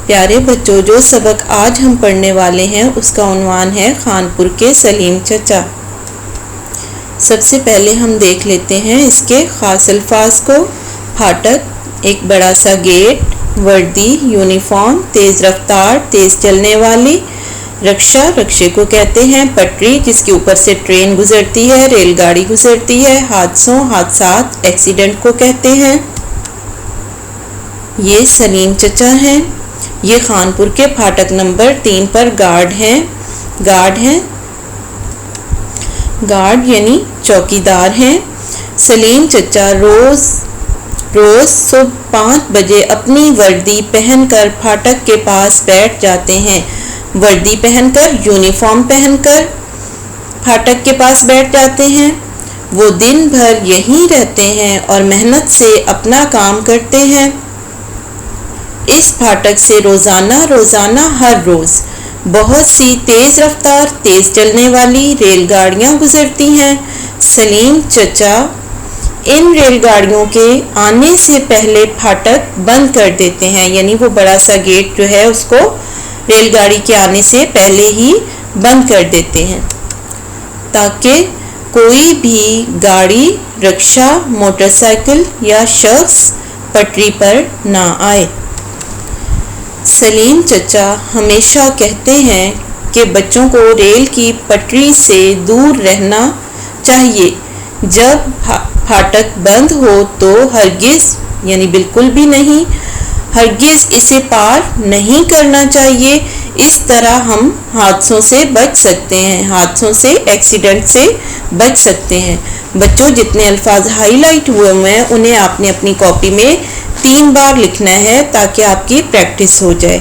प्यारे बच्चों, जो सबक आज हम पढ़ने वाले हैं उसका उन्वान है खानपुर के सलीम चचा। सबसे पहले हम देख लेते हैं इसके खास अल्फाज को। फाटक, एक बड़ा सा गेट, वर्दी, यूनिफॉर्म, तेज़ रफ्तार, तेज़ चलने वाली। रक्षा, रक्षे को कहते हैं। पटरी, जिसके ऊपर से ट्रेन गुजरती है, रेलगाड़ी गुजरती है। हादसों, हादसात, एक्सीडेंट को कहते हैं। ये सलीम चचा हैं। ये खानपुर के फाटक नंबर 3 पर गार्ड हैं। गार्ड यानी चौकीदार हैं। सलीम चचा रोज सुबह 5 बजे अपनी वर्दी पहनकर फाटक के पास बैठ जाते हैं। वर्दी पहनकर, यूनिफॉर्म पहनकर फाटक के पास बैठ जाते हैं। वो दिन भर यहीं रहते हैं और मेहनत से अपना काम करते हैं। इस फाटक से रोज़ाना हर रोज़ बहुत सी तेज़ रफ्तार, तेज़ चलने वाली रेलगाड़ियाँ गुजरती हैं। सलीम चचा इन रेलगाड़ियों के आने से पहले फाटक बंद कर देते हैं, यानी वो बड़ा सा गेट जो है उसको रेलगाड़ी के आने से पहले ही बंद कर देते हैं, ताकि कोई भी गाड़ी, रिक्शा, मोटरसाइकिल या शख्स पटरी पर ना आए। सलीम चचा हमेशा कहते हैं कि बच्चों को रेल की पटरी से दूर रहना चाहिए। जब फाटक बंद हो तो हरगिज़, यानी बिल्कुल भी नहीं, हरगिज़ इसे पार नहीं करना चाहिए। इस तरह हम हादसों से बच सकते हैं, हादसों से, एक्सीडेंट से बच सकते हैं। बच्चों, जितने अल्फाज हाईलाइट हुए हैं उन्हें आपने अपनी कॉपी में 3 बार लिखना है ताकि आपकी प्रैक्टिस हो जाए।